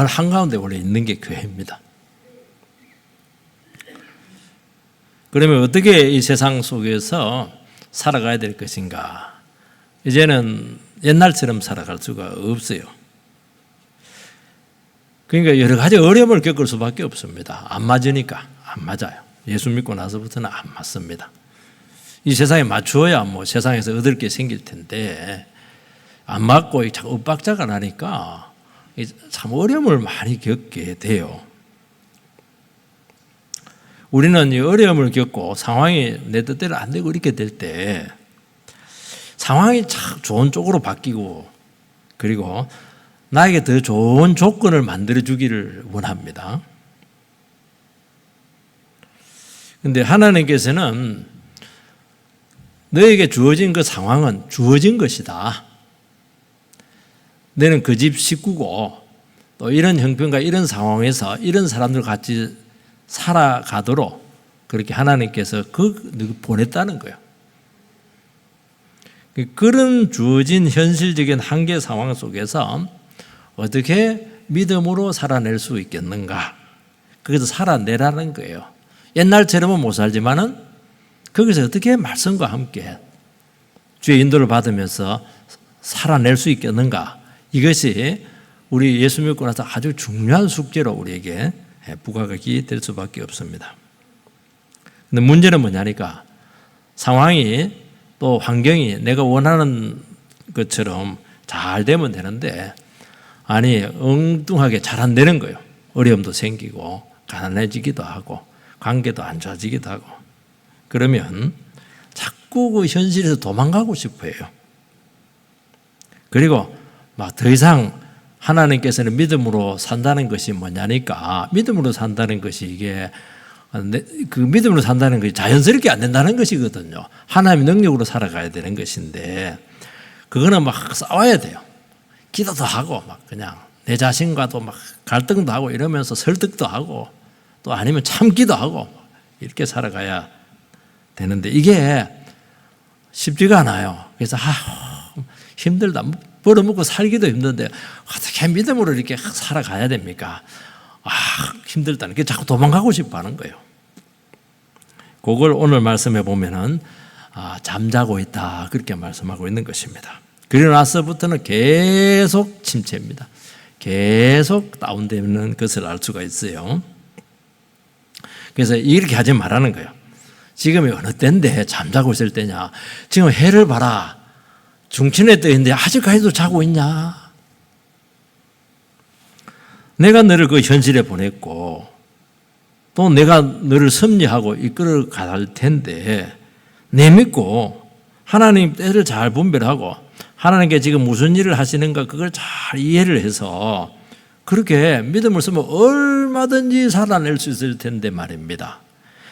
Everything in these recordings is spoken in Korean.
한가운데 원래 있는 게 교회입니다. 그러면 어떻게 이 세상 속에서 살아가야 될 것인가? 이제는 옛날처럼 살아갈 수가 없어요. 그러니까 여러 가지 어려움을 겪을 수밖에 없습니다. 안 맞으니까. 안 맞아요. 예수 믿고 나서부터는 안 맞습니다. 이 세상에 맞추어야 뭐 세상에서 얻을 게 생길 텐데 안 맞고 자꾸 엇박자가 나니까 참 어려움을 많이 겪게 돼요. 우리는 이 어려움을 겪고 상황이 내 뜻대로 안 되고 이렇게 될 때 상황이 참 좋은 쪽으로 바뀌고 그리고 나에게 더 좋은 조건을 만들어주기를 원합니다. 그런데 하나님께서는 너에게 주어진 그 상황은 주어진 것이다. 너는 그 집 식구고 또 이런 형편과 이런 상황에서 이런 사람들 같이 살아가도록 그렇게 하나님께서 보냈다는 거예요. 그런 주어진 현실적인 한계 상황 속에서 어떻게 믿음으로 살아낼 수 있겠는가? 거기서 살아내라는 거예요. 옛날처럼은 못 살지만은 거기서 어떻게 말씀과 함께 주의 인도를 받으면서 살아낼 수 있겠는가? 이것이 우리 예수 믿고 나서 아주 중요한 숙제로 우리에게 부각이 될 수밖에 없습니다. 근데 문제는 뭐냐니까 상황이 또 환경이 내가 원하는 것처럼 잘 되면 되는데 아니 엉뚱하게 잘 안 되는 거예요. 어려움도 생기고 가난해지기도 하고 관계도 안 좋아지기도 하고 그러면 자꾸 그 현실에서 도망가고 싶어요. 그리고 막 더 이상 하나님께서는 믿음으로 산다는 것이 뭐냐니까 믿음으로 산다는 것이 이게 그 믿음으로 산다는 것이 자연스럽게 안 된다는 것이거든요. 하나님의 능력으로 살아가야 되는 것인데 그거는 막 싸워야 돼요. 기도도 하고 막 그냥 내 자신과도 막 갈등도 하고 이러면서 설득도 하고 또 아니면 참기도 하고 이렇게 살아가야 되는데 이게 쉽지가 않아요. 그래서 힘들다. 벌어먹고 살기도 힘든데 어떻게 믿음으로 이렇게 살아가야 됩니까? 힘들다는 게 자꾸 도망가고 싶어 하는 거예요. 그걸 오늘 말씀해 보면은 잠자고 있다 그렇게 말씀하고 있는 것입니다. 그리고 나서부터는 계속 침체입니다. 계속 다운되는 것을 알 수가 있어요. 그래서 이렇게 하지 말라는 거예요. 지금이 어느 때인데 잠자고 있을 때냐? 지금 해를 봐라. 중천에 떠 있는데 아직까지도 자고 있냐? 내가 너를 그 현실에 보냈고 또 내가 너를 섭리하고 이끌어 갈 텐데 내 믿고 하나님 때를 잘 분별하고 하나님께 지금 무슨 일을 하시는가 그걸 잘 이해를 해서 그렇게 믿음을 쓰면 얼마든지 살아낼 수 있을 텐데 말입니다.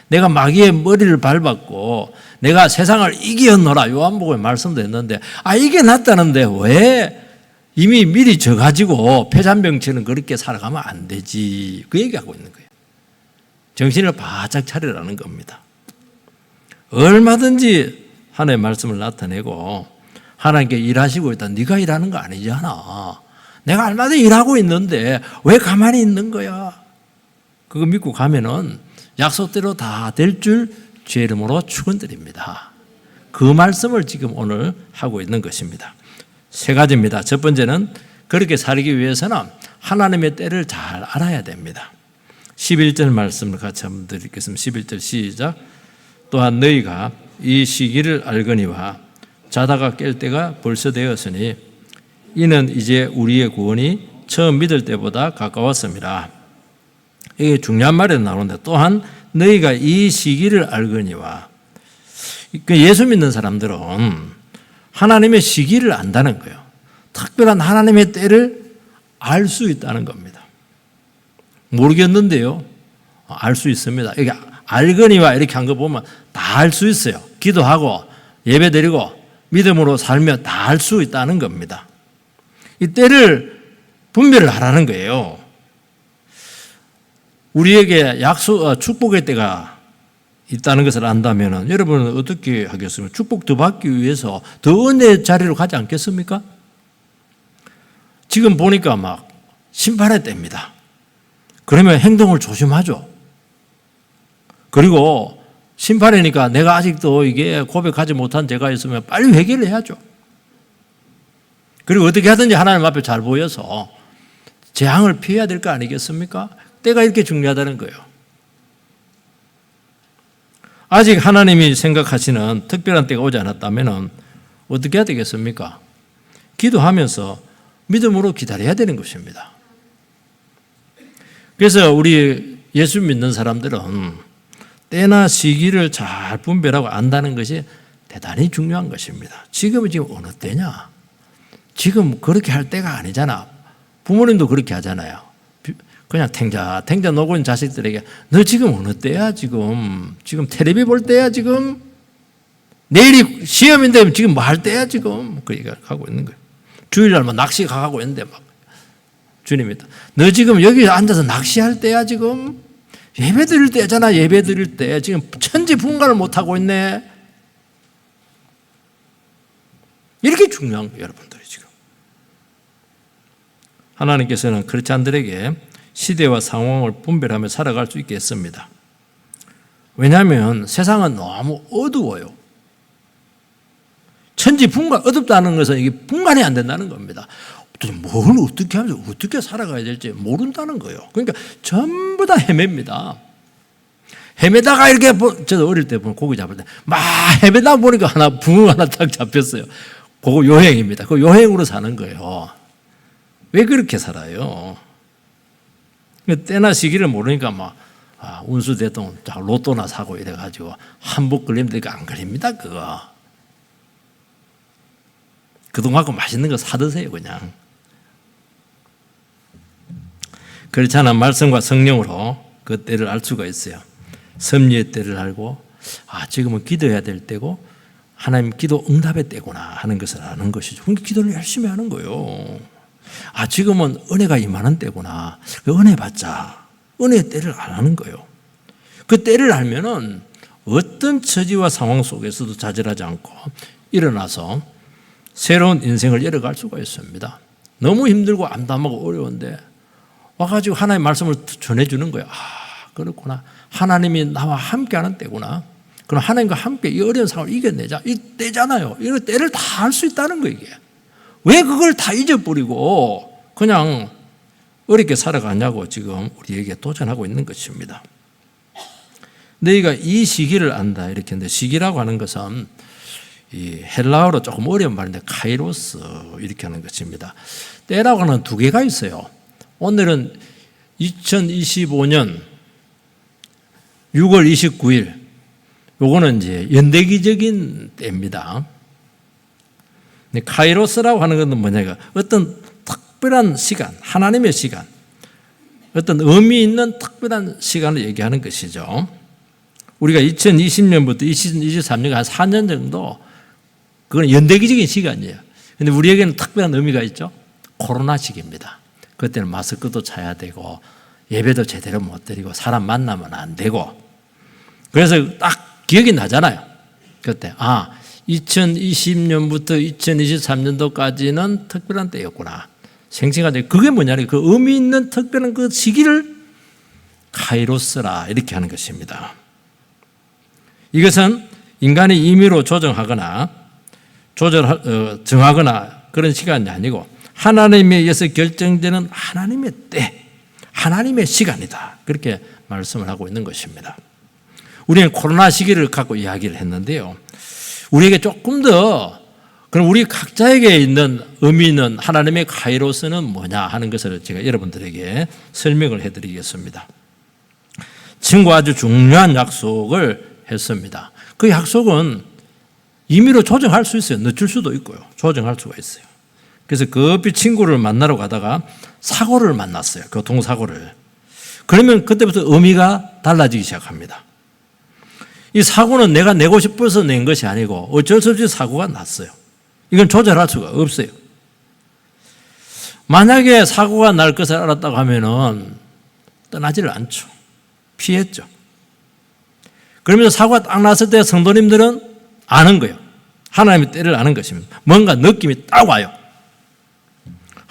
내가 마귀의 머리를 밟았고 내가 세상을 이기었노라 요한복음에 말씀도 했는데 이겨놨다는데 왜 이미 미리 져가지고 폐잔병처럼 그렇게 살아가면 안 되지 그 얘기하고 있는 거예요. 정신을 바짝 차리라는 겁니다. 얼마든지 하나님의 말씀을 나타내고 하나님께 일하시고 있다. 네가 일하는 거 아니잖아. 내가 얼마든지 일하고 있는데 왜 가만히 있는 거야? 그거 믿고 가면은 약속대로 다 될 줄 주의 이름으로 축원드립니다. 그 말씀을 지금 오늘 하고 있는 것입니다. 세 가지입니다. 첫 번째는 그렇게 살기 위해서는 하나님의 때를 잘 알아야 됩니다. 11절 말씀을 같이 한번 드리겠습니다. 11절 시작. 또한 너희가 이 시기를 알거니와 자다가 깰 때가 벌써 되었으니 이는 이제 우리의 구원이 처음 믿을 때보다 가까웠습니다. 이게 중요한 말이 나오는데 또한 너희가 이 시기를 알거니와 예수 믿는 사람들은 하나님의 시기를 안다는 거예요. 특별한 하나님의 때를 알 수 있다는 겁니다. 모르겠는데요. 알 수 있습니다. 이게 알거니와 이렇게 한 거 보면 다 알 수 있어요. 기도하고 예배드리고 믿음으로 살며 다 알 수 있다는 겁니다. 이 때를 분별을 하라는 거예요. 우리에게 축복의 때가 있다는 것을 안다면 여러분은 어떻게 하겠습니까? 축복 더 받기 위해서 더 은혜의 자리로 가지 않겠습니까? 지금 보니까 막 심판의 때입니다. 그러면 행동을 조심하죠. 그리고 심판이니까 내가 아직도 이게 고백하지 못한 죄가 있으면 빨리 회개를 해야죠. 그리고 어떻게 하든지 하나님 앞에 잘 보여서 재앙을 피해야 될 거 아니겠습니까? 때가 이렇게 중요하다는 거예요. 아직 하나님이 생각하시는 특별한 때가 오지 않았다면 어떻게 해야 되겠습니까? 기도하면서 믿음으로 기다려야 되는 것입니다. 그래서 우리 예수 믿는 사람들은 때나 시기를 잘 분별하고 안다는 것이 대단히 중요한 것입니다. 지금은 지금 어느 때냐? 지금 그렇게 할 때가 아니잖아. 부모님도 그렇게 하잖아요. 그냥 탱자 놀고 있는 자식들에게 너 지금 어느 때야? 지금 텔레비 볼 때야? 지금 내일이 시험인데 지금 뭐 할 때야? 지금 그 얘기를 하고 있는 거예요. 주일날만 낚시 가고 있는데 막 주님이 너 지금 여기 앉아서 낚시할 때야? 지금 예배 드릴 때잖아. 예배 드릴 때 지금 천지분간을 못 하고 있네. 이렇게 중요한 거예요, 여러분들이 지금. 하나님께서는 크리스찬들에게 시대와 상황을 분별하며 살아갈 수 있게 했습니다. 왜냐하면 세상은 너무 어두워요. 천지분간, 어둡다는 것은 이게 분간이 안 된다는 겁니다. 뭘 어떻게 하면서 어떻게 살아가야 될지 모른다는 거예요. 그러니까 전부 다 헤맵니다. 헤매다가 이렇게, 저도 어릴 때 보면 고기 잡을 때 막 헤매다 보니까 붕어 하나 딱 잡혔어요. 그거 요행입니다. 그 요행으로 사는 거예요. 왜 그렇게 살아요? 때나 시기를 모르니까 막 운수 대통령 로또나 사고 이래가지고 한복 걸리면 되니까 안 걸립니다. 그거. 그돈 갖고 맛있는 거 사드세요 그냥. 그렇지 않아 말씀과 성령으로 그 때를 알 수가 있어요. 섭리의 때를 알고 지금은 기도해야 될 때고 하나님 기도 응답의 때구나 하는 것을 아는 것이죠. 그러니까 기도를 열심히 하는 거예요. 지금은 은혜가 임하는 때구나. 그 은혜 받자. 은혜의 때를 아는 거예요. 그 때를 알면은 어떤 처지와 상황 속에서도 좌절하지 않고 일어나서 새로운 인생을 열어갈 수가 있습니다. 너무 힘들고 암담하고 어려운데 와가지고 하나님의 말씀을 전해주는 거예요. 그렇구나. 하나님이 나와 함께하는 때구나. 그럼 하나님과 함께 이 어려운 상황을 이겨내자. 이 때잖아요. 이 때를 다 알 수 있다는 거예요. 이게. 왜 그걸 다 잊어버리고 그냥 어렵게 살아가냐고 지금 우리에게 도전하고 있는 것입니다. 너희가 이 시기를 안다 이렇게 했는데 시기라고 하는 것은 이 헬라어로 조금 어려운 말인데 카이로스 이렇게 하는 것입니다. 때라고 하는 두 개가 있어요. 오늘은 2025년 6월 29일 요거는 이제 연대기적인 때입니다. 카이로스라고 하는 것은 뭐냐? 어떤 특별한 시간, 하나님의 시간, 어떤 의미 있는 특별한 시간을 얘기하는 것이죠. 우리가 2020년부터 2023년 한 4년 정도 그건 연대기적인 시간이에요. 그런데 우리에게는 특별한 의미가 있죠. 코로나 시기입니다. 그때는 마스크도 차야 되고 예배도 제대로 못 드리고 사람 만나면 안 되고 그래서 딱 기억이 나잖아요. 그때 2020년부터 2023년도까지는 특별한 때였구나. 생생하죠. 그게 뭐냐면 그 의미 있는 특별한 그 시기를 카이로스라 이렇게 하는 것입니다. 이것은 인간이 임의로 조정하거나 정하거나 그런 시간이 아니고 하나님에 의해서 결정되는 하나님의 때, 하나님의 시간이다. 그렇게 말씀을 하고 있는 것입니다. 우리는 코로나 시기를 갖고 이야기를 했는데요. 우리에게 조금 더 그럼 우리 각자에게 있는 의미 있는 하나님의 카이로스는 뭐냐 하는 것을 제가 여러분들에게 설명을 해드리겠습니다. 친구가 아주 중요한 약속을 했습니다. 그 약속은 임의로 조정할 수 있어요. 늦출 수도 있고요. 조정할 수가 있어요. 그래서 급히 친구를 만나러 가다가 사고를 만났어요. 교통사고를. 그러면 그때부터 의미가 달라지기 시작합니다. 이 사고는 내가 내고 싶어서 낸 것이 아니고 어쩔 수 없이 사고가 났어요. 이건 조절할 수가 없어요. 만약에 사고가 날 것을 알았다고 하면은 떠나지를 않죠. 피했죠. 그러면서 사고가 딱 났을 때 성도님들은 아는 거예요. 하나님의 때를 아는 것입니다. 뭔가 느낌이 딱 와요.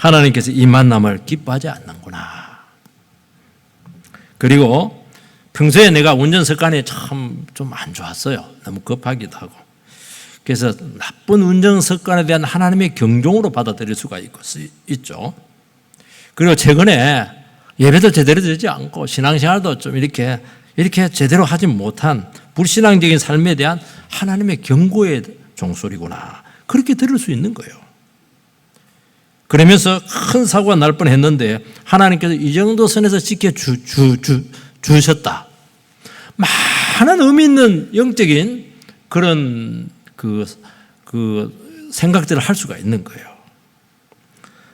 하나님께서 이 만남을 기뻐하지 않는구나. 그리고 평소에 내가 운전 습관이 참 좀 안 좋았어요. 너무 급하기도 하고. 그래서 나쁜 운전 습관에 대한 하나님의 경종으로 받아들일 수가 있죠. 그리고 최근에 예배도 제대로 드리지 않고 신앙생활도 좀 이렇게 제대로 하지 못한 불신앙적인 삶에 대한 하나님의 경고의 종소리구나. 그렇게 들을 수 있는 거예요. 그러면서 큰 사고가 날 뻔했는데 하나님께서 이 정도 선에서 지켜주셨다. 많은 의미 있는 영적인 그런 그 생각들을 할 수가 있는 거예요.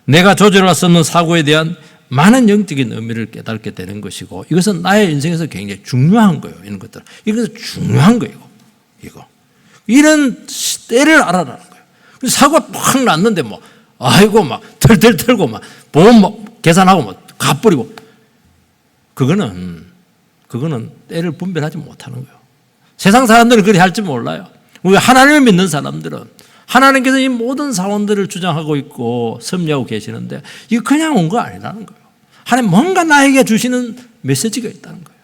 내가 조절할 수 없는 사고에 대한 많은 영적인 의미를 깨닫게 되는 것이고, 이것은 나의 인생에서 굉장히 중요한 거예요. 이런 것들. 이것은 중요한 거예요. 이거. 이런 때를 알아라는 거예요. 사고가 팍 났는데 아이고 막 털털 털고 막 보험 계산하고 막 갚버리고, 그거는 때를 분별하지 못하는 거예요. 세상 사람들은 그렇게 할지 몰라요. 우리 하나님을 믿는 사람들은 하나님께서 이 모든 사원들을 주장하고 있고 섭리하고 계시는데 이거 그냥 온 거 아니라는 거예요. 하나님 뭔가 나에게 주시는 메시지가 있다는 거예요.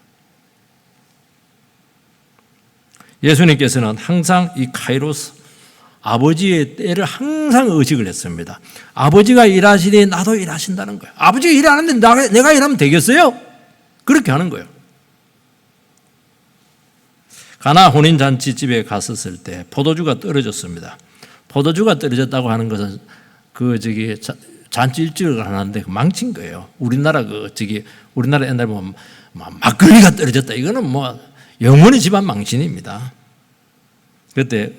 예수님께서는 항상 이 카이로스, 아버지의 때를 항상 의식을 했습니다. 아버지가 일하시니 나도 일하신다는 거예요. 아버지가 일하는데 내가 일하면 되겠어요? 그렇게 하는 거예요. 가나 혼인잔치집에 갔었을 때 포도주가 떨어졌습니다. 포도주가 떨어졌다고 하는 것은 잔치 일주일을 하는데 망친 거예요. 우리나라 옛날에 보면 막걸리가 떨어졌다. 이거는 영원히 집안 망신입니다. 그때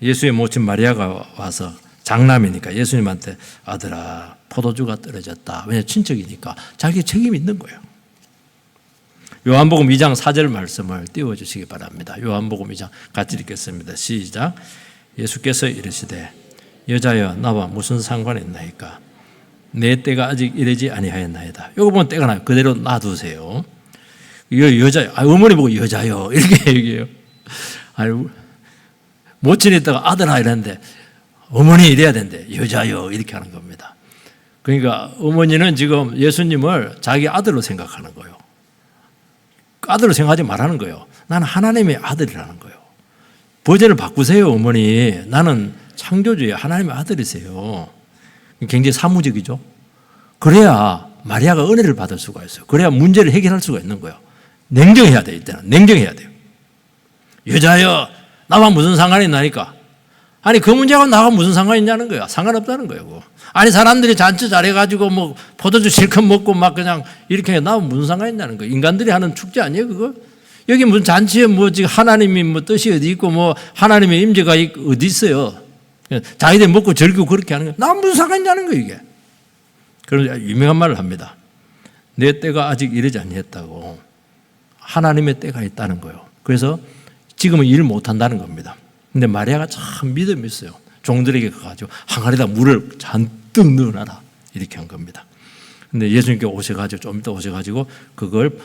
예수의 모친 마리아가 와서 장남이니까 예수님한테 아들아 포도주가 떨어졌다. 왜냐하면 친척이니까 자기 책임이 있는 거예요. 요한복음 2장 4절 말씀을 띄워주시기 바랍니다. 요한복음 2장 같이 읽겠습니다. 시작. 예수께서 이르시되 여자여 나와 무슨 상관이 있나이까? 내 때가 아직 이르지 아니하였나이다. 이거 보면 때가 나요. 그대로 놔두세요. 여자요. 어머니 보고 여자요 이렇게 얘기해요. 모친이 있다가 아들아 이랬는데 어머니 이래야 된대. 여자요 이렇게 하는 겁니다. 그러니까 어머니는 지금 예수님을 자기 아들로 생각하는 거예요. 아들로 생각하지 말라는 거예요. 나는 하나님의 아들이라는 거예요. 버전을 바꾸세요, 어머니. 나는 창조주의 하나님의 아들이세요. 굉장히 사무적이죠. 그래야 마리아가 은혜를 받을 수가 있어요. 그래야 문제를 해결할 수가 있는 거예요. 냉정해야 돼요, 이때는. 냉정해야 돼요. 여자여, 나와 무슨 상관이 있나니까? 아니, 그 문제가 나와 무슨 상관이 있냐는 거예요. 상관없다는 거예요. 아니, 사람들이 잔치 잘해가지고 포도주 실컷 먹고 막 그냥 이렇게 해. 나와 무슨 상관이 있냐는 거예요. 인간들이 하는 축제 아니에요, 그거? 여기 무슨 잔치에 지금 하나님이 뜻이 어디 있고 하나님의 임재가 어디 있어요? 자기들 먹고 즐기고 그렇게 하는 거예요. 나와 무슨 상관이 있냐는 거예요, 이게. 그래서 유명한 말을 합니다. 내 때가 아직 이르지 아니했다고. 하나님의 때가 있다는 거예요. 그래서 지금은 일 못한다는 겁니다. 근데 마리아가 참 믿음이 있어요. 종들에게 가가지고 항아리에다 물을 잔뜩 넣어놔라 이렇게 한 겁니다. 근데 예수님께 오셔가지고 좀 이따 오셔가지고 그걸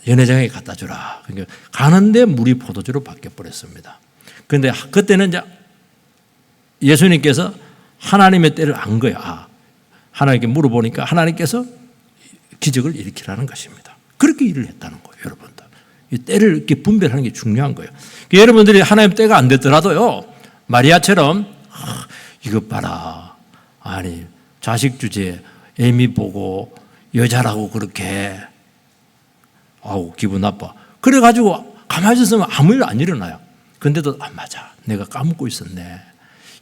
연회장에 갖다 주라. 그러니까 가는데 물이 포도주로 바뀌어 버렸습니다. 그런데 그때는 이제 예수님께서 하나님의 때를 안 거예요. 하나님께 물어보니까 하나님께서 기적을 일으키라는 것입니다. 그렇게 일을 했다는 거예요, 여러분들. 이 때를 이렇게 분별하는 게 중요한 거예요. 그러니까 여러분들이 하나님 때가 안 됐더라도요, 마리아처럼 이것 봐라. 아니 자식 주제에 애미 보고 여자라고 그렇게 기분 나빠. 그래가지고 가만히 있으면 아무 일 안 일어나요. 근데도 맞아. 내가 까먹고 있었네.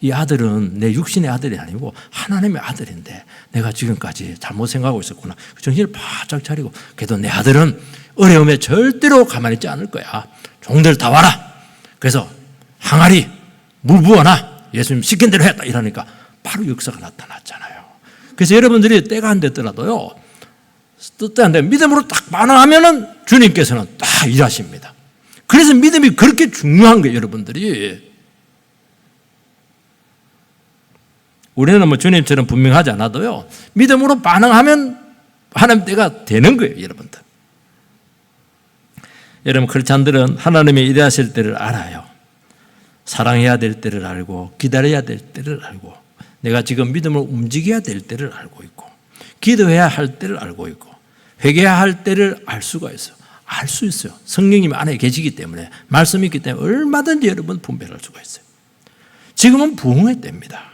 이 아들은 내 육신의 아들이 아니고 하나님의 아들인데 내가 지금까지 잘못 생각하고 있었구나. 정신을 바짝 차리고 그래도 내 아들은 어려움에 절대로 가만히 있지 않을 거야. 종들 다 와라. 그래서 항아리 물 부어놔. 예수님 시킨 대로 했다 이러니까 바로 역사가 나타났잖아요. 그래서 여러분들이 때가 안 됐더라도요, 때가 안 되면 믿음으로 딱 반응하면은 주님께서는 딱 일하십니다. 그래서 믿음이 그렇게 중요한 거예요, 여러분들이. 우리는 주님처럼 분명하지 않아도요, 믿음으로 반응하면 하나님 때가 되는 거예요, 여러분들. 여러분, 크리스찬들은 하나님의 일하실 때를 알아요. 사랑해야 될 때를 알고 기다려야 될 때를 알고 내가 지금 믿음을 움직여야 될 때를 알고 있고 기도해야 할 때를 알고 있고 회개해야 할 때를 알 수가 있어요. 알 수 있어요. 성령님 안에 계시기 때문에 말씀이 있기 때문에 얼마든지 여러분 분별할 수가 있어요. 지금은 부흥의 때입니다.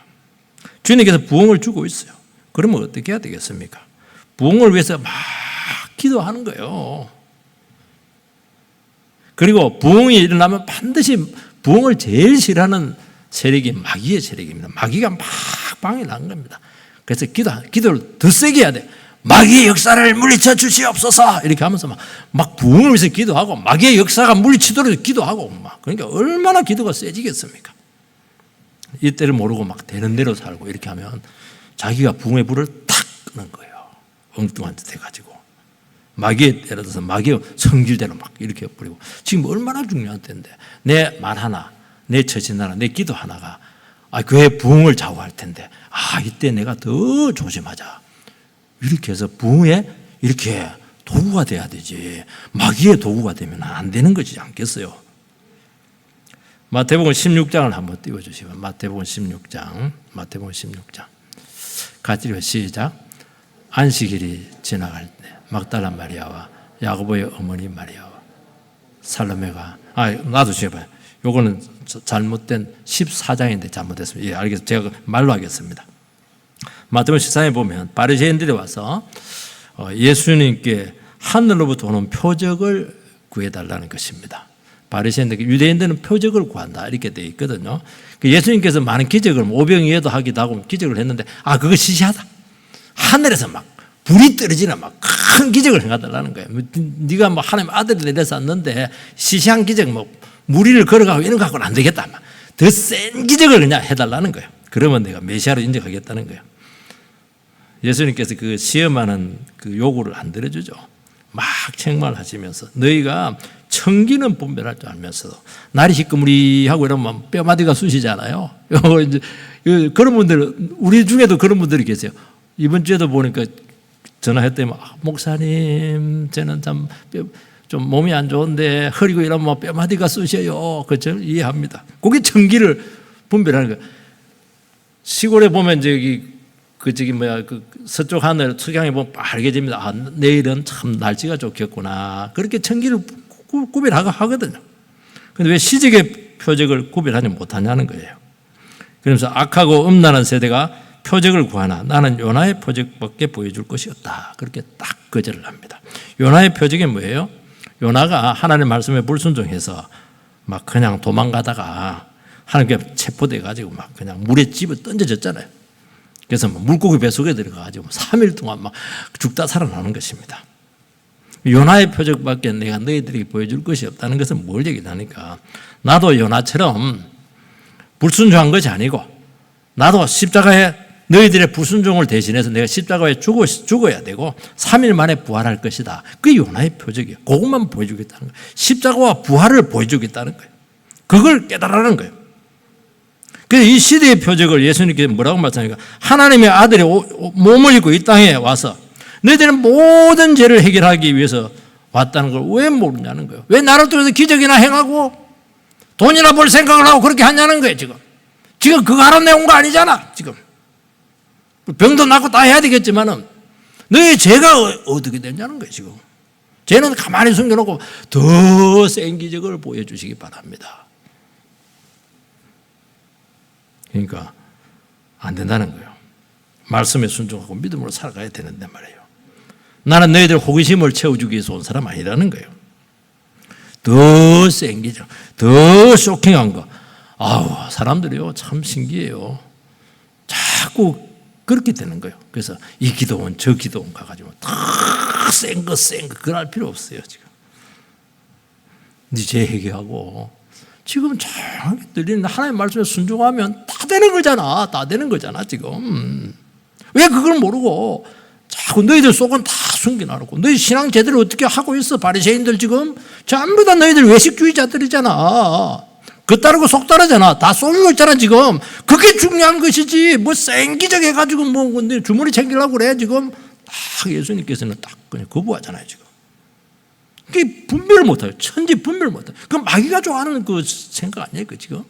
주님께서 부흥을 주고 있어요. 그러면 어떻게 해야 되겠습니까? 부흥을 위해서 막 기도하는 거예요. 그리고 부흥이 일어나면 반드시 부흥을 제일 싫어하는 세력이 마귀의 세력입니다. 마귀가 막 방해하는 겁니다. 그래서 기도를 더 세게 해야 돼. 마귀의 역사를 물리쳐 주시옵소서 이렇게 하면서 막 부흥을 위해서 기도하고 마귀의 역사가 물리치도록 기도하고 막 그러니까 얼마나 기도가 세지겠습니까? 이때를 모르고 막 되는 대로 살고 이렇게 하면 자기가 부흥의 불을 탁 끄는 거예요. 엉뚱한 짓 해가지고 마귀에 예를 들어서 마귀의 성질대로 막 이렇게 버리고 지금 얼마나 중요한 때인데 내 말 하나, 내 처신 하나, 내 기도 하나가 교회 부흥을 좌우할 텐데 이때 내가 더 조심하자. 이렇게 해서 부흥에 이렇게 도구가 돼야 되지 마귀의 도구가 되면 안 되는 거지 않겠어요? 마태복음 16장을 한번 띄워주시면 마태복음 16장 같이 읽어 시작. 안식일이 지나갈 때 막달라 마리아와 야고보의 어머니 마리아와 살로메가 놔두시어봐요. 요거는 잘못된 14장인데 잘못했습니다. 예, 알겠습니다. 제가 말로 하겠습니다. 마태복음 14장에 보면 바리새인들이 와서 예수님께 하늘로부터 오는 표적을 구해달라는 것입니다. 바리새인들, 유대인들은 표적을 구한다 이렇게 되어 있거든요. 예수님께서 많은 기적을 오병이어도 하기도 하고 기적을 했는데 그거 시시하다. 하늘에서 막 불이 떨어지는 막 큰 기적을 해달라는 거예요. 네가 뭐 하나님 아들을 내려서 왔는데 시시한 기적 무리를 걸어가고 이런 거 갖고는 안 되겠다. 더 센 기적을 그냥 해달라는 거예요. 그러면 내가 메시아로 인정하겠다는 거예요. 예수님께서 그 시험하는 그 요구를 안 들어주죠. 막 책망하시면서 너희가 청기는 분별할 줄 알면서도 날이 시꺼무리하고 이러면 뼈마디가 쑤시잖아요. 이제 그런 분들 우리 중에도 그런 분들이 계세요. 이번 주에도 보니까 전화했더니 목사님 저는 좀 몸이 안 좋은데 허리고 이러면 뼈마디가 쑤셔요. 그죠? 이해합니다. 그게 청기를 분별하는 거예요. 시골에 보면 서쪽 하늘 석양에 보면 빨개집니다. 내일은 참 날씨가 좋겠구나. 그렇게 청기를 구별하고 하거든요. 그런데 왜 시적의 표적을 구별하지 못하냐는 거예요. 그러면서 악하고 음란한 세대가 표적을 구하나 나는 요나의 표적밖에 보여줄 것이 없다. 그렇게 딱 거절을 합니다. 요나의 표적이 뭐예요? 요나가 하나님의 말씀에 불순종해서 막 그냥 도망가다가 하나님께 체포돼 가지고 막 그냥 물에 집어 던져졌잖아요. 그래서 물고기 뱃속에 들어가가지고 3일 동안 막 죽다 살아나는 것입니다. 요나의 표적밖에 내가 너희들에게 보여줄 것이 없다는 것은 뭘 얘기하니까 나도 요나처럼 불순종한 것이 아니고 나도 십자가에 너희들의 불순종을 대신해서 내가 십자가에 죽어야 되고 3일 만에 부활할 것이다. 그게 요나의 표적이에요. 그것만 보여주겠다는 거예요. 십자가와 부활을 보여주겠다는 거예요. 그걸 깨달으라는 거예요. 그래서 이 시대의 표적을 예수님께서 뭐라고 말씀하니까 하나님의 아들이 몸을 입고 이 땅에 와서 너희들은 모든 죄를 해결하기 위해서 왔다는 걸 왜 모르냐는 거예요. 왜 나를 통해서 기적이나 행하고 돈이나 벌 생각을 하고 그렇게 하냐는 거예요. 지금 그거 하러 내온 거 아니잖아. 지금 병도 낫고 다 해야 되겠지만은 너희 죄가 어떻게 되냐는 거예요. 지금 죄는 가만히 숨겨놓고 더 센 기적을 보여주시기 바랍니다. 그러니까 안 된다는 거예요. 말씀에 순종하고 믿음으로 살아가야 되는데 말이에요. 나는 너희들 호기심을 채워주기 위해서 온 사람 아니라는 거예요. 더 센 기적, 더 쇼킹한 거. 사람들이요 참 신기해요. 자꾸 그렇게 되는 거예요. 그래서 이 기도원 저 기도원 가가지고 다 센 거 그걸 할 필요 없어요. 지금 네 죄 해결하고 지금 조용히 들리는 하나님의 말씀에 순종하면 다 되는 거잖아. 다 되는 거잖아 지금. 왜 그걸 모르고 자꾸 너희들 속은 다 숨겨놔놓고 너희 신앙 제대로 어떻게 하고 있어. 바리새인들 지금 전부 다 너희들 외식주의자들이잖아. 그 따르고 속 따르잖아. 다 속이고 있잖아 지금. 그게 중요한 것이지 뭐 생기적 해가지고 뭐 주머니 챙기려고 그래 지금. 딱 예수님께서는 딱 그냥 거부하잖아요 지금. 그게 분별을 못해요. 천지 분별을 못해요. 그 마귀가 좋아하는 그 생각 아니에요 그 지금.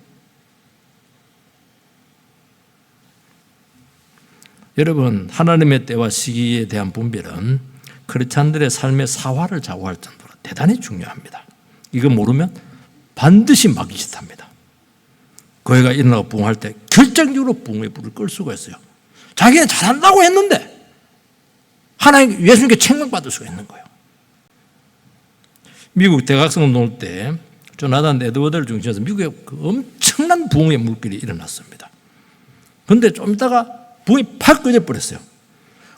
여러분, 하나님의 때와 시기에 대한 분별은 크리스찬들의 삶의 사활을 좌우할 정도로 대단히 중요합니다. 이거 모르면 반드시 막이짓합니다. 교회가 일어나고 부흥할 때 결정적으로 부흥의 불을 끌 수가 있어요. 자기가 잘한다고 했는데 하나님, 예수님께 책망받을 수가 있는 거예요. 미국 대각성 운동할 때 조나단 에드워드를 중심해서 미국에 그 엄청난 부흥의 물결이 일어났습니다. 그런데 좀 있다가 부흥이 팍 꺼져버렸어요.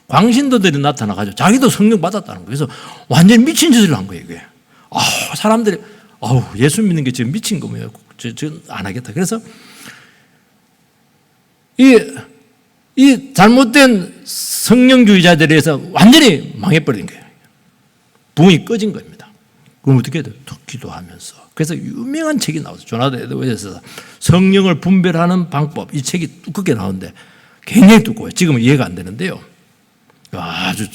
광신도들이 나타나가지고 자기도 성령 받았다는 거예요. 그래서 완전히 미친 짓을 한 거예요, 이게. 사람들이, 예수 믿는 게 지금 미친 거예요. 저는 안 하겠다. 그래서 이 잘못된 성령주의자들에 의해서 완전히 망해버린 거예요. 부흥이 꺼진 겁니다. 그럼 어떻게 해야 돼요? 더 기도하면서. 그래서 유명한 책이 나왔어요. 조나단 에드워드에서 성령을 분별하는 방법. 이 책이 두껍게 나오는데 굉장히 두꺼워요. 지금은 이해가 안 되는데요. 아주,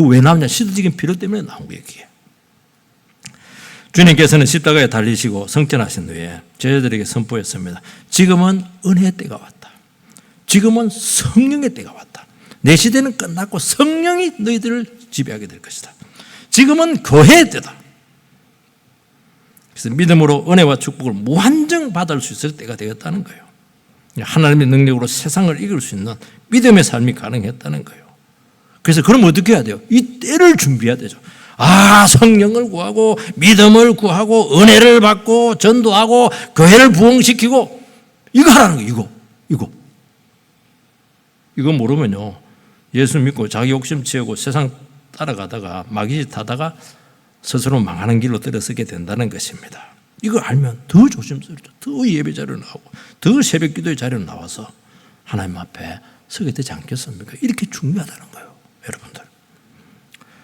왜 나오냐? 시대적인 필요 때문에 나온 거예요, 그게. 주님께서는 십자가에 달리시고 성천하신 후에 제자들에게 선포했습니다. 지금은 은혜의 때가 왔다. 지금은 성령의 때가 왔다. 내 시대는 끝났고 성령이 너희들을 지배하게 될 것이다. 지금은 교회의 때다. 그래서 믿음으로 은혜와 축복을 무한정 받을 수 있을 때가 되었다는 거예요. 하나님의 능력으로 세상을 이길 수 있는 믿음의 삶이 가능했다는 거예요. 그래서 그럼 어떻게 해야 돼요? 이 때를 준비해야 되죠. 성령을 구하고 믿음을 구하고 은혜를 받고 전도하고 교회를 부흥시키고 이거 하라는 거예요. 이거 모르면요, 예수 믿고 자기 욕심 채우고 세상 따라가다가 마귀짓 하다가 스스로 망하는 길로 들어서게 된다는 것입니다. 이거 알면 더 조심스럽죠. 더 예배 자리로 나오고 더 새벽 기도의 자리로 나와서 하나님 앞에 서게 되지 않겠습니까? 이렇게 중요하다는 거예요, 여러분들.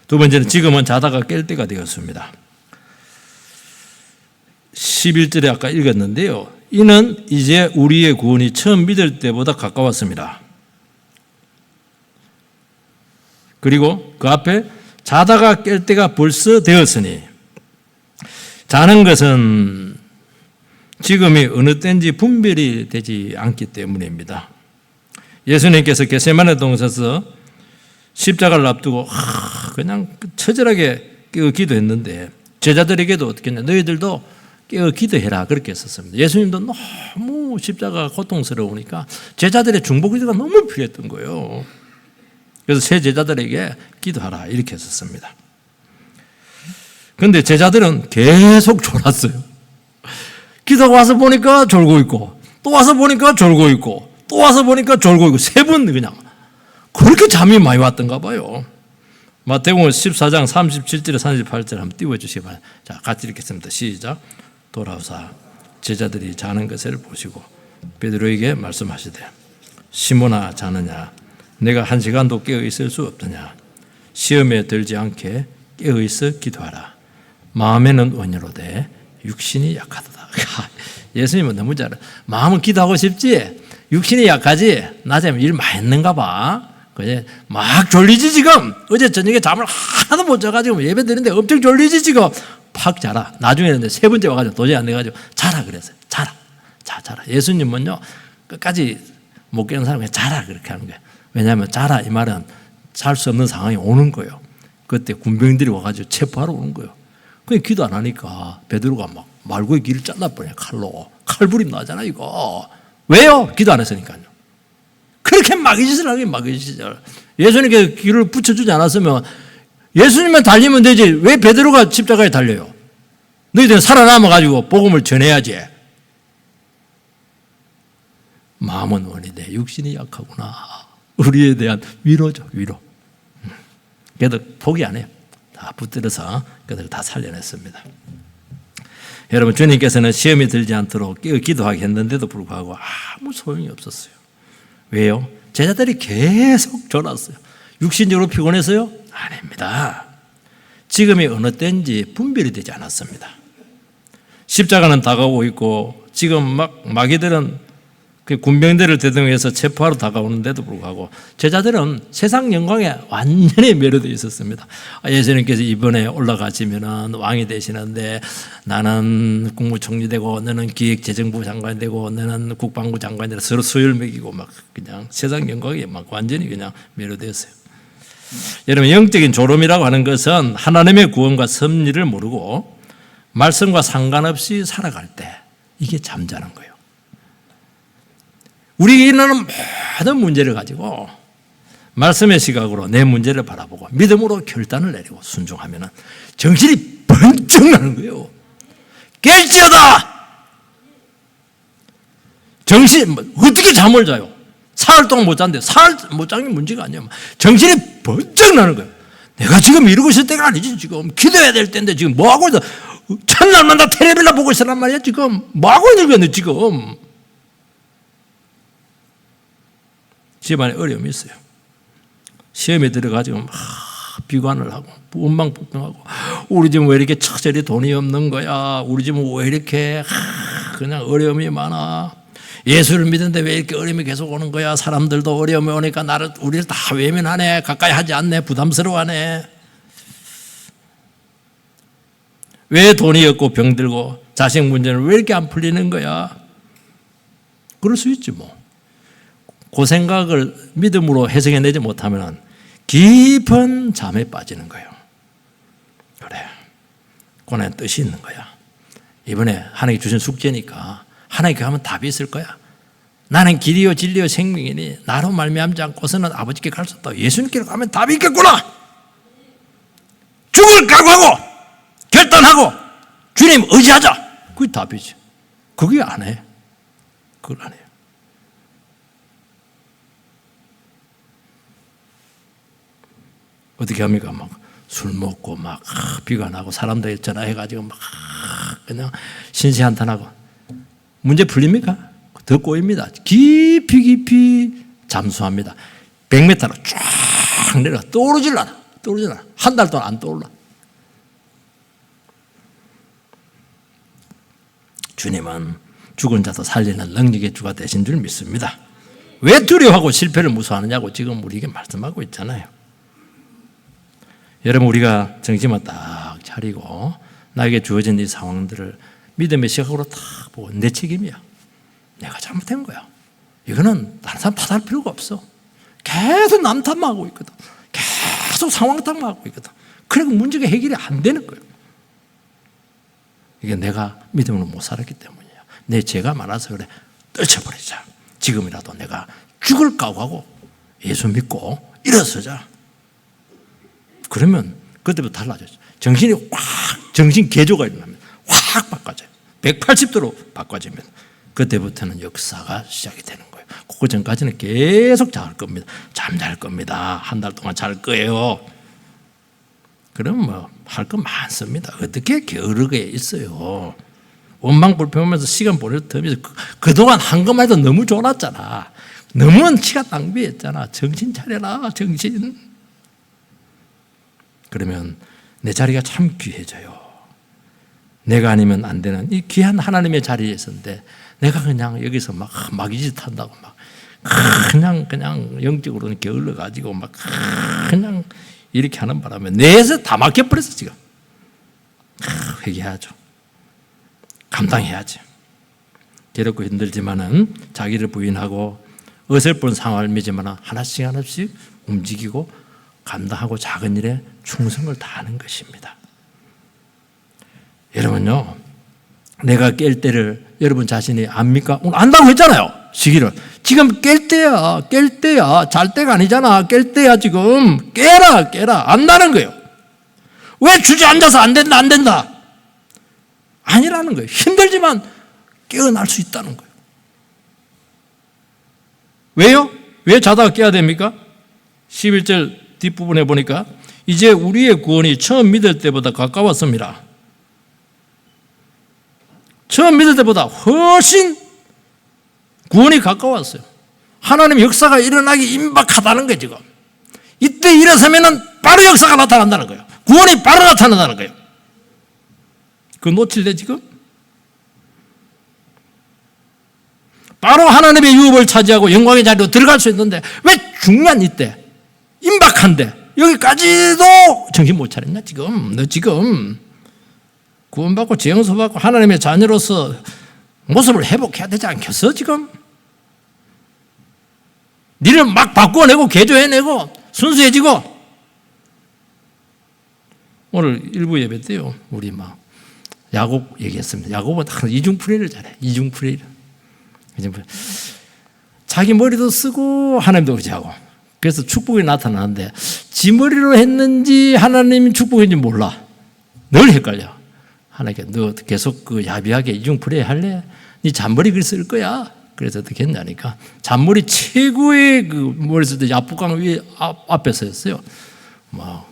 두 번째는 지금은 자다가 깰 때가 되었습니다. 11절에 아까 읽었는데요. 이는 이제 우리의 구원이 처음 믿을 때보다 가까웠습니다. 그리고 그 앞에 자다가 깰 때가 벌써 되었으니, 자는 것은 지금이 어느 때인지 분별이 되지 않기 때문입니다. 예수님께서 겟세마네 동산에서 십자가를 앞두고 그냥 처절하게 깨어 기도했는데 제자들에게도 어떻게 했냐, 너희들도 깨어 기도해라, 그렇게 했었습니다. 예수님도 너무 십자가가 고통스러우니까 제자들의 중보기도가 너무 필요했던 거예요. 그래서 새 제자들에게 기도하라, 이렇게 했었습니다. 그런데 제자들은 계속 졸았어요. 기도하고 와서 보니까 졸고 있고, 또 와서 보니까 졸고 있고, 또 와서 보니까 졸고 있고, 세 번 그냥 그렇게 잠이 많이 왔던가 봐요. 마태복음 14장 37절에 38절 한번 띄워주시기 바랍니다. 자, 같이 읽겠습니다. 시작. 돌아오사 제자들이 자는 것을 보시고 베드로에게 말씀하시되, 시몬아, 자느냐? 내가 한 시간도 깨어 있을 수 없더냐? 시험에 들지 않게 깨어 있어 기도하라. 마음에는 온유로되 육신이 약하도다. 예수님은 너무 잘해. 마음은 기도하고 싶지, 육신이 약하지. 낮에 일 많이 했는가 봐. 그래, 막 졸리지 지금. 어제 저녁에 잠을 하나도 못 자가지고 예배 드리는데 엄청 졸리지 지금. 팍 자라. 나중에는 세 번째 와가지고 도저히 안 돼가지고 자라 그랬어요. 자라. 자라. 예수님은요, 끝까지 못 깨는 사람에게 자라, 그렇게 하는 거예요. 왜냐하면 자라 이 말은 잘 수 없는 상황이 오는 거예요. 그때 군병들이 와가지고 체포하러 오는 거예요. 그냥 기도 안 하니까 베드로가 막 말고의 길을 잘라버려요. 칼로. 칼부림 나잖아 이거. 왜요? 기도 안 했으니까요. 그렇게 마귀짓을 하긴 마귀짓을. 예수님께 길을 붙여주지 않았으면 예수님만 달리면 되지. 왜 베드로가 십자가에 달려요? 너희들은 살아남아가지고 복음을 전해야지. 마음은 원인데 육신이 약하구나. 우리에 대한 위로죠, 위로. 그래도 포기 안 해요. 다 붙들어서 그들을 다 살려냈습니다. 여러분, 주님께서는 시험이 들지 않도록 기도하게 했는데도 불구하고 아무 소용이 없었어요. 왜요? 제자들이 계속 졸았어요. 육신적으로 피곤해서요? 아닙니다. 지금이 어느 때인지 분별이 되지 않았습니다. 십자가는 다가오고 있고 지금 막 마귀들은 그 군병대를 대동해서 체포하러 다가오는데도 불구하고 제자들은 세상 영광에 완전히 매료되어 있었습니다. 예수님께서 이번에 올라가시면 왕이 되시는데 나는 국무총리 되고 너는 기획재정부 장관이 되고 너는 국방부 장관이 되고 서로 수혈 먹이고 막 그냥 세상 영광에 막 완전히 그냥 매료되었어요. 여러분, 영적인 졸음이라고 하는 것은 하나님의 구원과 섭리를 모르고 말씀과 상관없이 살아갈 때 이게 잠자는 거예요. 우리는 모든 문제를 가지고 말씀의 시각으로 내 문제를 바라보고 믿음으로 결단을 내리고 순종하면 정신이 번쩍 나는 거예요. 깰지어다! 정신, 어떻게 잠을 자요? 사흘 동안 못 잤는데, 사흘 못 자는 게 문제가 아니야. 정신이 번쩍 나는 거예요. 내가 지금 이러고 있을 때가 아니지. 지금 기도해야 될 때인데 지금 뭐하고 있어? 첫날마다 텔레비전 보고 있으란 말이야. 지금 뭐하고 있는 거야, 너 지금? 집안에 어려움이 있어요. 시험에 들어가지고 막 비관을 하고 원망불평하고 우리 집은 왜 이렇게 처절히 돈이 없는 거야? 우리 집은 왜 이렇게 그냥 어려움이 많아? 예수를 믿는데 왜 이렇게 어려움이 계속 오는 거야? 사람들도 어려움이 오니까 우리를 다 외면하네. 가까이 하지 않네. 부담스러워하네. 왜 돈이 없고 병들고 자식 문제는 왜 이렇게 안 풀리는 거야? 그럴 수 있지 뭐. 그 생각을 믿음으로 해석해내지 못하면 깊은 잠에 빠지는 거예요. 그래, 고난 뜻이 있는 거야. 이번에 하나님이 주신 숙제니까 하나님께 가면 답이 있을 거야. 나는 길이요 진리요 생명이니 나로 말미암지 않고서는 아버지께 갈 수 없다. 예수님께 가면 답이 있겠구나. 죽을 각오하고 결단하고 주님 의지하자. 그게 답이지. 그게 안 해. 그걸 안 해요. 어떻게 합니까? 막 술 먹고 막 비관하고 사람들 전화해가지고 막 그냥 신세한탄하고 문제 풀립니까? 더 꼬입니다. 깊이 잠수합니다. 100m로 쫙 내려 떠오르질 않아. 한 달 동안 안 떠올라. 주님은 죽은 자도 살리는 능력의 주가 되신 줄 믿습니다. 왜 두려워하고 실패를 무서워하느냐고 지금 우리에게 말씀하고 있잖아요. 여러분, 우리가 정신만 딱 차리고 나에게 주어진 이 상황들을 믿음의 시각으로 딱 보고 내 책임이야. 내가 잘못한 거야. 이거는 다른 사람 탓할 필요가 없어. 계속 남 탓만 하고 있거든. 계속 상황 탓만 하고 있거든. 그리고 문제가 해결이 안 되는 거예요. 이게 내가 믿음으로 못 살았기 때문이야. 내 죄가 많아서 그래. 떨쳐버리자. 지금이라도 내가 죽을 각오하고 예수 믿고 일어서자. 그러면 그때부터 달라져요. 정신이 확, 정신 개조가 일어나면 확 바꿔져요. 180도로 바꿔지면 그때부터는 역사가 시작이 되는 거예요. 그 전까지는 계속 잘 겁니다. 잠잘 겁니다. 한 달 동안 잘 거예요. 그러면 뭐 할 거 많습니다. 어떻게 게으르게 있어요. 원망불평하면서 시간 보낼 틈이 그동안 한 것만 해도 너무 좋았잖아. 너무 시간 낭비했잖아. 정신 차려라, 정신. 그러면 내 자리가 참 귀해져요. 내가 아니면 안 되는 이 귀한 하나님의 자리에 있었는데 내가 그냥 여기서 막 마귀짓 한다고 막 그냥 영적으로는 게을러 가지고 막 그냥 이렇게 하는 바람에 뇌에서 다 막혀버렸어 지금. 회개해야죠. 감당해야지. 괴롭고 힘들지만은 자기를 부인하고 어설픈 상황을 믿지만 하나씩 움직이고 감당하고 작은 일에 충성을 다하는 것입니다. 여러분요, 내가 깰 때를 여러분 자신이 압니까? 오늘 안다고 했잖아요. 시기를. 지금 깰 때야. 잘 때가 아니잖아. 깰 때야 지금. 깨라. 안다는 거예요. 왜 주저앉아서 안 된다. 아니라는 거예요. 힘들지만 깨어날 수 있다는 거예요. 왜요? 왜 자다가 깨야 됩니까? 11절 뒷부분에 보니까 이제 우리의 구원이 처음 믿을 때보다 가까웠습니다. 처음 믿을 때보다 훨씬 구원이 가까웠어요. 하나님의 역사가 일어나기 임박하다는 거예요. 지금 이때 일어서면 바로 역사가 나타난다는 거예요. 구원이 바로 나타난다는 거예요. 그거 놓칠래 지금? 바로 하나님의 유업을 차지하고 영광의 자리로 들어갈 수 있는데 왜 중요한 이때, 임박한데 여기까지도 정신 못 차렸냐 지금. 너 지금 구원받고 재용서받고 하나님의 자녀로서 모습을 회복해야 되지 않겠어 지금? 니를 막 바꿔내고 개조해내고 순수해지고. 오늘 일부 예배 때요 우리 막 야곱 얘기했습니다. 야곱은 이중프레이를 잘해. 이중프레이를. 자기 머리도 쓰고 하나님도 의지하고. 그래서 축복이 나타나는데 지 머리로 했는지 하나님 축복인지 몰라. 늘 헷갈려. 하나님께 너 계속 그 야비하게 이중프레이 할래? 네 잔머리 글 쓸 거야. 그래서 어떻게 했냐니까 잔머리 최고의 그 머리 쓸 때 야복강 위에 앞에 서였어요. 막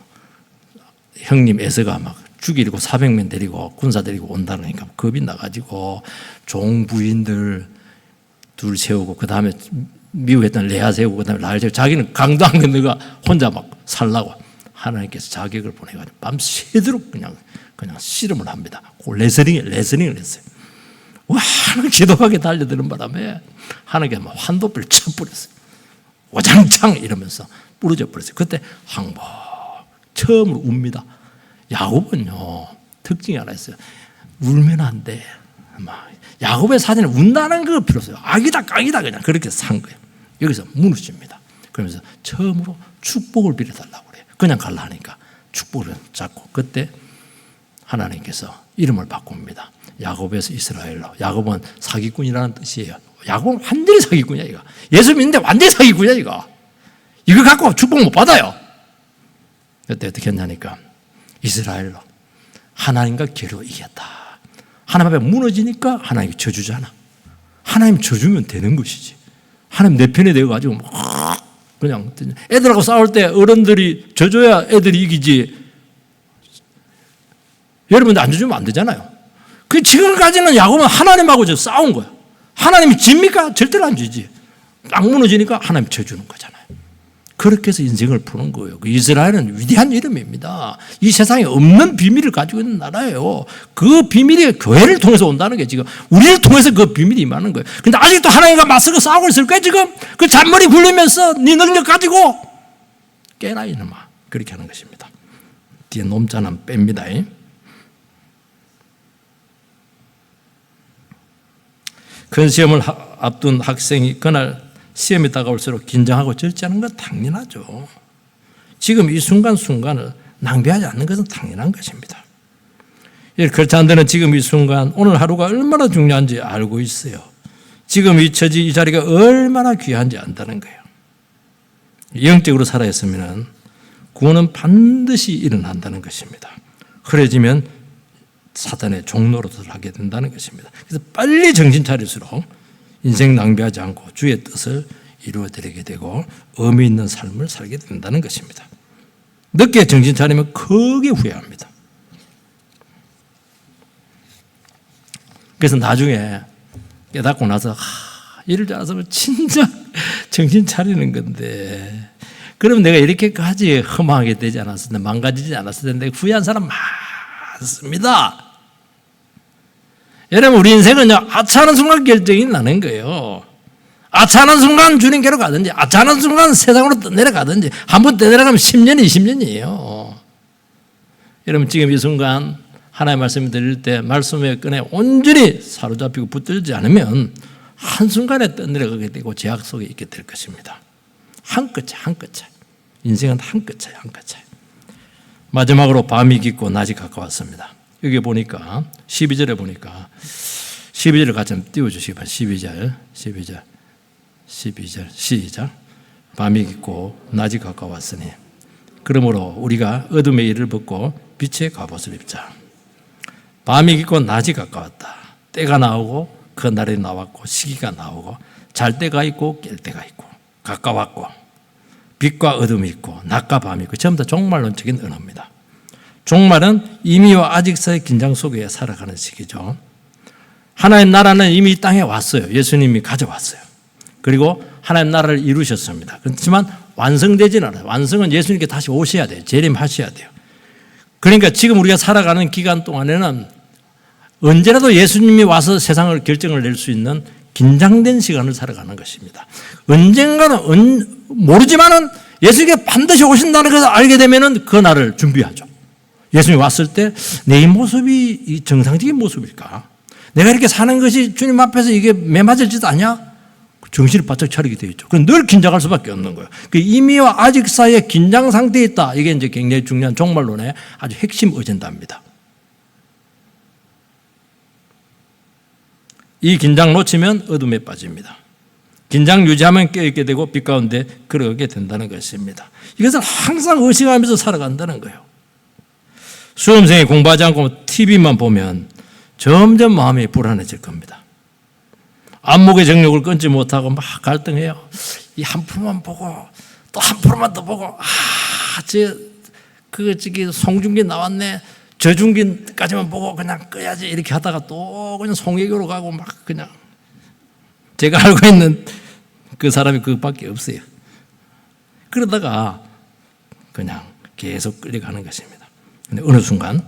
형님 에서가 막 죽이려고 400명 데리고 군사 데리고 온다니까 겁이 나가지고 종 부인들 둘 세우고 그 다음에 미워했던 레아 세우고 그 다음에 라헬 세우고 자기는 강도 안 건너가 혼자 막 살라고 하나님께서 자격을 보내가지고 밤새도록 그냥 씨름을 합니다. 레슬링을 했어요. 와, 기도하게 달려드는 바람에 하나님께서 막 환도뼈를 쳐버렸어요. 오장창 이러면서 부러져 버렸어요. 그때 항복 처음으로 웁니다. 야곱은요 특징이 하나 있어요. 울면 안 돼. 야곱의 사진은 운다는 거 필요 없어요. 악이다 깡이다 그냥 그렇게 산 거예요. 여기서 무너집니다. 그러면서 처음으로 축복을 빌어달라고 그래요. 그냥 갈라 하니까 축복을 잡고 그때 하나님께서 이름을 바꿉니다. 야곱에서 이스라엘로. 야곱은 사기꾼이라는 뜻이에요. 야곱은 완전히 사기꾼이야 이거. 예수 믿는데 완전히 사기꾼이야 이거. 이거 갖고 축복 못 받아요. 그때 어떻게 했냐니까 이스라엘로 하나님과 겨루 이겼다. 하나님 앞에 무너지니까 하나님이 져주잖아. 하나님 져주면 되는 것이지. 하나님 내 편에 되어가지고 막 그냥 애들하고 싸울 때 어른들이 져줘야 애들이 이기지. 여러분들 안 져주면 안 되잖아요. 그 지금까지는 야곱은 하나님하고 싸운 거야. 하나님이 집니까? 절대로 안 지지. 딱 무너지니까 하나님 져주는 거잖아요. 그렇게 해서 인생을 푸는 거예요. 이스라엘은 위대한 이름입니다. 이 세상에 없는 비밀을 가지고 있는 나라예요. 그 비밀이 교회를 통해서 온다는 게 지금 우리를 통해서 그 비밀이 임하는 거예요. 근데 아직도 하나님과 맞서고 싸우고 있을 거야 지금. 그 잔머리 굴리면서 네 능력 가지고 깨나 이놈아. 그렇게 하는 것입니다. 뒤에 놈자는 뺍니다. 큰 시험을 앞둔 학생이 그날 시험이 다가올수록 긴장하고 절제하는 건 당연하죠. 지금 이 순간순간을 낭비하지 않는 것은 당연한 것입니다. 그렇지 않다면 지금 이 순간 오늘 하루가 얼마나 중요한지 알고 있어요. 지금 이 처지 이 자리가 얼마나 귀한지 안다는 거예요. 영적으로 살아있으면 구원은 반드시 일어난다는 것입니다. 흐려지면 사단의 종로로 하게 된다는 것입니다. 그래서 빨리 정신 차릴수록 인생 낭비하지 않고 주의 뜻을 이루어드리게 되고 의미 있는 삶을 살게 된다는 것입니다. 늦게 정신 차리면 크게 후회합니다. 그래서 나중에 깨닫고 나서 이럴 줄 알았으면 진짜 정신 차리는 건데 그럼 내가 이렇게까지 허망하게 되지 않았을 텐데 망가지지 않았을 텐데 후회한 사람 많습니다. 여러분 우리 인생은 아차하는 순간 결정이 나는 거예요. 아차하는 순간 주님께로 가든지 아차하는 순간 세상으로 떠내려가든지 한번 떠내려가면 10년 20년이에요. 여러분 지금 이 순간 하나님의 말씀을 드릴 때 말씀의 끈에 온전히 사로잡히고 붙들지 않으면 한순간에 떠내려가게 되고 제약 속에 있게 될 것입니다. 한 끗 차이 한 끗 차이. 인생은 한 끗 차이 한 끗 차이. 마지막으로 밤이 깊고 낮이 가까웠습니다. 여기 보니까 12절에 보니까 12절을 같이 한번 띄워주시기 바랍니다. 12절 시작. 밤이 깊고 낮이 가까웠으니 그러므로 우리가 어둠의 일을 벗고 빛의 갑옷을 입자. 밤이 깊고 낮이 가까웠다. 때가 나오고 그 날이 나왔고 시기가 나오고 잘 때가 있고 깰 때가 있고 가까웠고 빛과 어둠이 있고 낮과 밤이 있고 전부 다 종말론적인 언어입니다. 종말은 이미와 아직서의 긴장 속에 살아가는 시기죠. 하나님 나라는 이미 이 땅에 왔어요. 예수님이 가져왔어요. 그리고 하나님 나라를 이루셨습니다. 그렇지만 완성되지는 않아요. 완성은 예수님께 다시 오셔야 돼요. 재림하셔야 돼요. 그러니까 지금 우리가 살아가는 기간 동안에는 언제라도 예수님이 와서 세상을 결정을 낼 수 있는 긴장된 시간을 살아가는 것입니다. 언젠가는 모르지만은 예수님께 반드시 오신다는 것을 알게 되면은 그 날을 준비하죠. 예수님이 왔을 때 내 이 모습이 정상적인 모습일까? 내가 이렇게 사는 것이 주님 앞에서 이게 매맞을지도 아니야? 정신을 바짝 차리게 되어 있죠. 늘 긴장할 수밖에 없는 거예요. 그 이미와 아직 사이에 긴장 상태에 있다. 이게 이제 굉장히 중요한 종말론의 아주 핵심 어젠다입니다. 이 긴장 놓치면 어둠에 빠집니다. 긴장 유지하면 깨어있게 되고 빛 가운데 걸어가게 된다는 것입니다. 이것을 항상 의식하면서 살아간다는 거예요. 수험생이 공부하지 않고 TV만 보면 점점 마음이 불안해질 겁니다. 안목의 정욕을 끊지 못하고 막 갈등해요. 이 한 프로만 보고 또 한 프로만 더 보고 저기 송중기 나왔네. 저중기까지만 보고 그냥 꺼야지 이렇게 하다가 또 그냥 송혜교로 가고 막 그냥 제가 알고 있는 그 사람이 그밖에 없어요. 그러다가 그냥 계속 끌려가는 것입니다. 근데 어느 순간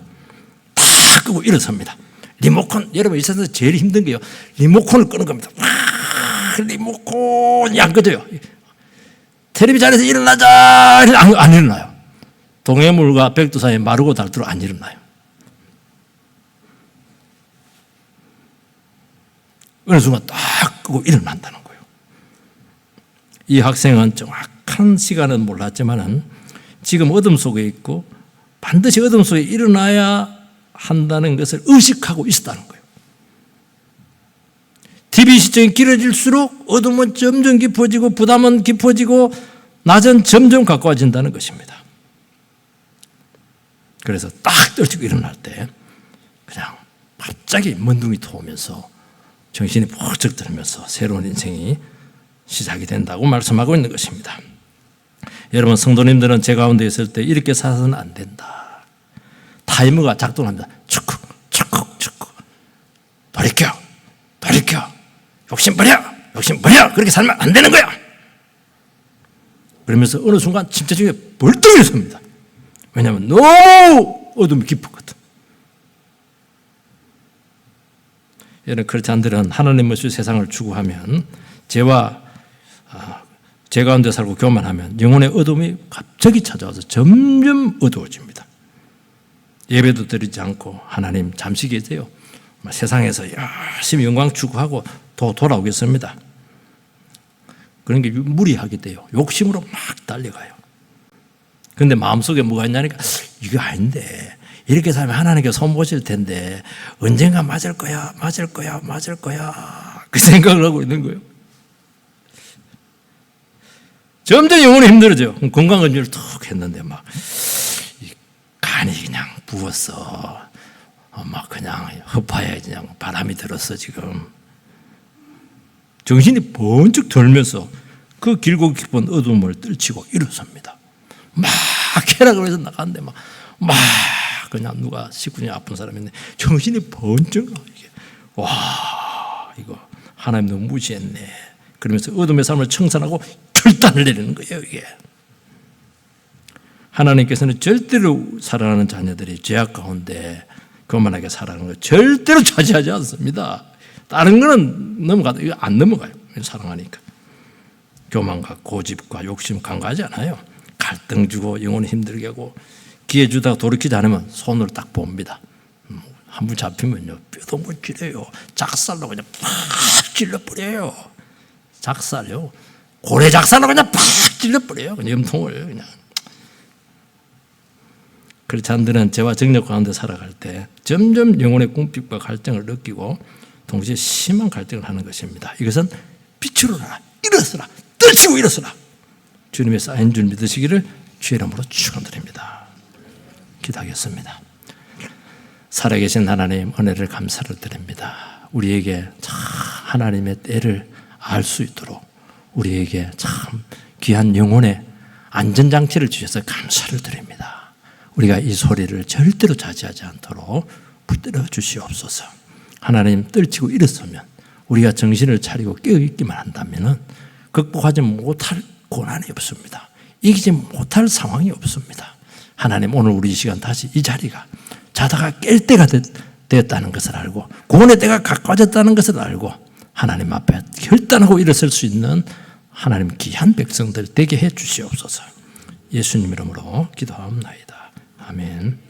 탁 끄고 일어섭니다. 리모컨, 여러분 이 세상에서 제일 힘든 게요. 리모컨을 끄는 겁니다. 리모컨이 안 꺼져요. 텔레비 자리에서 일어나자 안 일어나요. 동해물과 백두 사이에 마르고 닳도록 안 일어나요. 어느 순간 딱 끄고 일어난다는 거예요. 이 학생은 정확한 시간은 몰랐지만은 지금 어둠 속에 있고 반드시 어둠 속에 일어나야 한다는 것을 의식하고 있었다는 거예요. TV 시청이 길어질수록 어둠은 점점 깊어지고 부담은 깊어지고 낮은 점점 가까워진다는 것입니다. 그래서 딱 떨치고 일어날 때 그냥 갑자기 먼둥이 터오면서 정신이 펄쩍 들면서 새로운 인생이 시작이 된다고 말씀하고 있는 것입니다. 여러분 성도님들은 제 가운데 있을 때 이렇게 살아서는 안 된다. 타이머가 작동합니다. 축쿡 축쿡 축쿡 돌이켜 욕심 버려 그렇게 살면 안 되는 거야. 그러면서 어느 순간 진짜 중에 벌떡 일어섭니다. 왜냐하면 너무 어둠이 깊었거든. 여러분 그렇지 않들은 하나님 없이 세상을 추구하면 제 가운데 살고 교만하면 영혼의 어둠이 갑자기 찾아와서 점점 어두워집니다. 예배도 드리지 않고 하나님 잠시 계세요. 세상에서 열심히 영광 추구하고 돌아오겠습니다. 그런 게 무리하게 돼요. 욕심으로 막 달려가요. 그런데 마음속에 뭐가 있냐니까 이거 아닌데 이렇게 살면 하나님께 손 보실 텐데 언젠가 맞을 거야 그 생각을 하고 있는 거예요. 점점 영혼이 힘들어져요. 건강검진을 툭 했는데 막 간이 그냥 부었어. 막 그냥 허파에 그냥 바람이 들었어 지금. 정신이 번쩍 들면서 그 길고 깊은 어둠을 떨치고 일어섭니다. 막 해라 그래서 나갔는데 막 그냥 누가 식구중에 아픈 사람이 있는데 정신이 번쩍 나. 와 이거 하나님 너무 무시했네. 그러면서 어둠의 삶을 청산하고 결단을 내리는 거예요. 이게 하나님께서는 절대로 살아가는 자녀들이 죄악 가운데 교만하게 살아가는 걸 절대로 차지하지 않습니다. 다른 거는 넘어가도 이거 안 넘어가요. 사랑하니까. 교만과 고집과 욕심 간과하지 않아요. 갈등 주고 영혼을 힘들게 하고 기회 주다가 돌이키지 않으면 손으로 딱 봅니다. 한 번 잡히면요 뼈도 못 찌려요. 작살로 그냥 팍 찔러버려요. 작살요. 고래 작살로 그냥 팍 찔러버려요. 그냥 염통을 그냥. 그렇지 않들은 죄와 정력 가운데 살아갈 때 점점 영혼의 궁핍과 갈등을 느끼고 동시에 심한 갈등을 하는 것입니다. 이것은 빛으로 나라, 일어서라, 떨치고 일어서라. 주님의 쌓인 줄 믿으시기를 주의 이름으로 축원드립니다. 기도하겠습니다. 살아계신 하나님 은혜를 감사를 드립니다. 우리에게 참 하나님의 때를 알 수 있도록 우리에게 참 귀한 영혼의 안전장치를 주셔서 감사를 드립니다. 우리가 이 소리를 절대로 자제하지 않도록 붙들어 주시옵소서. 하나님 떨치고 일어서면 우리가 정신을 차리고 깨어있기만 한다면 극복하지 못할 고난이 없습니다. 이기지 못할 상황이 없습니다. 하나님 오늘 우리 이 시간 다시 이 자리가 자다가 깰 때가 되었다는 것을 알고 구원의 때가 가까워졌다는 것을 알고 하나님 앞에 결단하고 일어설 수 있는 하나님 귀한 백성들 되게 해 주시옵소서. 예수님 이름으로 기도합니다. 아멘.